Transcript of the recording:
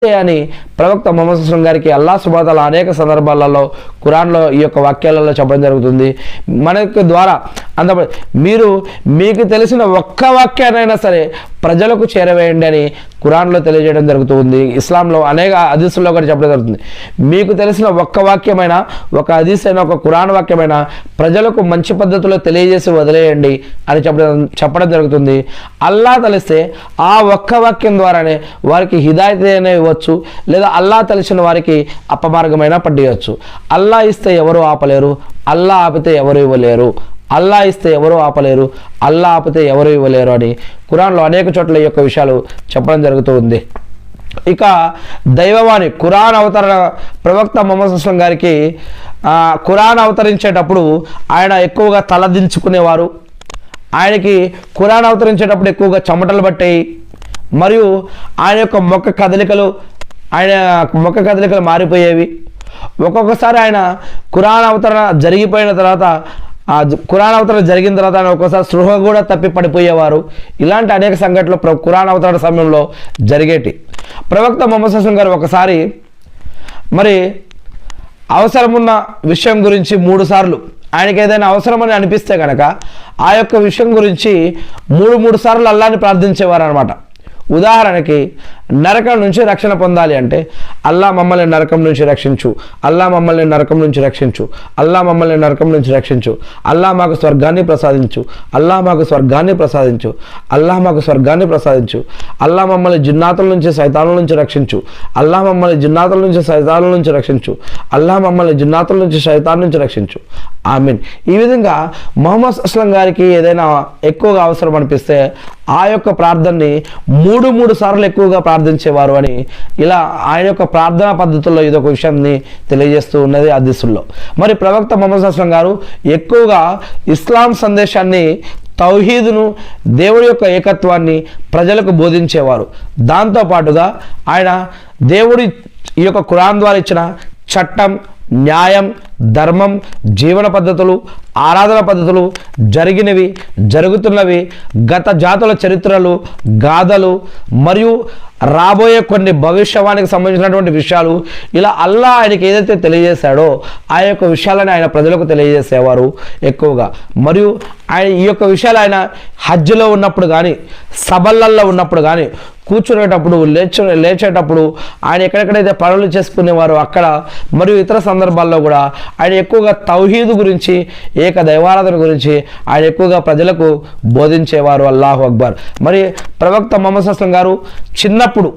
అని ప్రవక్త ముహమ్మద్ సల్లల్లాహు అలైహి వసల్లం గారికి అల్లాహ్ సుబ్హానహు వ తఆలా అనేక సందర్భాలలో ఖురాన్లో ఈ యొక్క వాక్యాలలో చెప్పడం జరుగుతుంది. మనకు ద్వారా మీకు తెలిసిన ఒక్క వాక్యానైనా సరే ప్రజలకు చేరవేయండి అని ఖురాన్లో తెలియజేయడం జరుగుతుంది. ఇస్లాంలో అనేక హదీసుల్లో కూడా చెప్పడం జరుగుతుంది. మీకు తెలిసిన ఒక్క వాక్యమైనా, ఒక హదీస్ అయినా, ఒక ఖురాన్ వాక్యమైనా ప్రజలకు మంచి పద్ధతిలో తెలియజేసి వదిలేయండి అని చెప్పడం జరుగుతుంది. అల్లాహ్ తలిస్తే ఆ ఒక్క వాక్యం ద్వారానే వారికి హిదాయత్ అయినా ఇవ్వచ్చు, లేదా అల్లాహ్ తెలిసిన వారికి అపమార్గమైనా పడ్డియవచ్చు. అల్లాహ్ ఇస్తే ఎవరు ఆపలేరు, అల్లాహ్ ఆపితే ఎవరు ఇవ్వలేరు. అల్లాహ్ ఇస్తే ఎవరు ఆపలేరు, అల్లాహ్ ఆపితే ఎవరు ఇవ్వలేరు అని ఖురాన్లో అనేక చోట్ల ఈ యొక్క విషయాలు చెప్పడం జరుగుతూ ఉంది. ఇక దైవవాణి ఖురాన్ అవతరణ ప్రవక్త ముహమ్మద్ సల్లల్లాహు అలైహి వసల్లం గారికి ఖురాన్ అవతరించేటప్పుడు ఆయన ఎక్కువగా తలదించుకునేవారు. ఆయనకి ఖురాన్ అవతరించేటప్పుడు ఎక్కువగా చెమటలు పట్టాయి. మరియు ఆయన యొక్క ముఖ కదలికలు మారిపోయేవి. ఒక్కొక్కసారి ఆయన ఖురాన్ అవతరణ జరిగిన తర్వాత ఆయన ఒక్కోసారి స్పృహ కూడా తప్పి పడిపోయేవారు. ఇలాంటి అనేక సంఘటనలు ఖురాన్ అవతరణ సమయంలో జరిగేటి. ప్రవక్త ముహమ్మద్ సల్లల్లాహు అలైహి వసల్లం గారు ఒకసారి అవసరమున్న విషయం గురించి 3 సార్లు ఆయనకి ఏదైనా అవసరమని అనిపిస్తే కనుక ఆ యొక్క విషయం గురించి 3 సార్లు అల్లాహ్ని ప్రార్థించేవారు అనమాట. ఉదాహరణకి నరకం నుంచి రక్షణ పొందాలి అంటే అల్లాహ్ మమ్మల్ని నరకం నుంచి రక్షించు, అల్లాహ్ మమ్మల్ని నరకం నుంచి రక్షించు, అల్లాహ్ మమ్మల్ని నరకం నుంచి రక్షించు, అల్లాహ్ మాకు స్వర్గాన్ని ప్రసాదించు, అల్లాహ్ మాకు స్వర్గాన్ని ప్రసాదించు, అల్లాహ్ మాకు స్వర్గాన్ని ప్రసాదించు, అల్లాహ్ మమ్మల్ని జిన్నాతుల నుంచి సైతానుల నుంచి రక్షించు, అల్లాహ్ మమ్మల్ని జిన్నాతుల నుంచి సైతానుల నుంచి రక్షించు, అల్లాహ్ మమ్మల్ని జిన్నాతుల నుంచి సైతాన్ నుంచి రక్షించు, ఆమీన్. ఈ విధంగా ముహమ్మద్ సల్లల్లాహు అలైహి వసల్లం గారికి ఏదైనా ఎక్కువగా అవసరం అనిపిస్తే ఆ యొక్క ప్రార్థనని 3 సార్లు ఎక్కువగా ప్రార్థించేవారు అని ఇలా ఆయన యొక్క ప్రార్థనా పద్ధతుల్లో ఇదొక విషయాన్ని తెలియజేస్తూ ఉన్నది హదీసుల్లో. మరి ప్రవక్త ముహమ్మద్ సల్లల్లాహు అలైహి వసల్లం గారు ఎక్కువగా ఇస్లాం సందేశాన్ని, తౌహీదును, దేవుడి యొక్క ఏకత్వాన్ని ప్రజలకు బోధించేవారు. దాంతోపాటుగా ఆయన దేవుడి ఈ యొక్క ఖురాన్ ద్వారా ఇచ్చిన చట్టం, న్యాయం, ధర్మం, జీవన పద్ధతులు, ఆరాధన పద్ధతులు, జరిగినవి, జరుగుతున్నవి, గత జాతుల చరిత్రలు, గాథలు మరియు రాబోయే కొన్ని భవిష్యవాణికి సంబంధించినటువంటి విషయాలు, ఇలా అల్లాహ్ ఆయనకి ఏదైతే తెలియజేశాడో ఆ యొక్క విషయాలను ఆయన ప్రజలకు తెలియజేసేవారు ఎక్కువగా. మరియు ఆయన ఈ యొక్క విషయాలు ఆయన హజ్లో ఉన్నప్పుడు కానీ, సభలల్లో ఉన్నప్పుడు కానీ, కూర్చునేటప్పుడు, లేచేటప్పుడు, ఆయన ఎక్కడెక్కడైతే పనులు చేసుకునేవారో అక్కడ, మరియు ఇతర సందర్భాల్లో కూడా ఆయన ఎక్కువగా తౌహీద్ గురించి, ఏక దైవారాధన గురించి ఆయన ఎక్కువగా ప్రజలకు బోధించేవారు. అల్లాహు అక్బర్. మరి ప్రవక్త ముహమ్మద్ సల్లల్లాహు అలైహి వసల్లం గారు చిన్నప్పుడు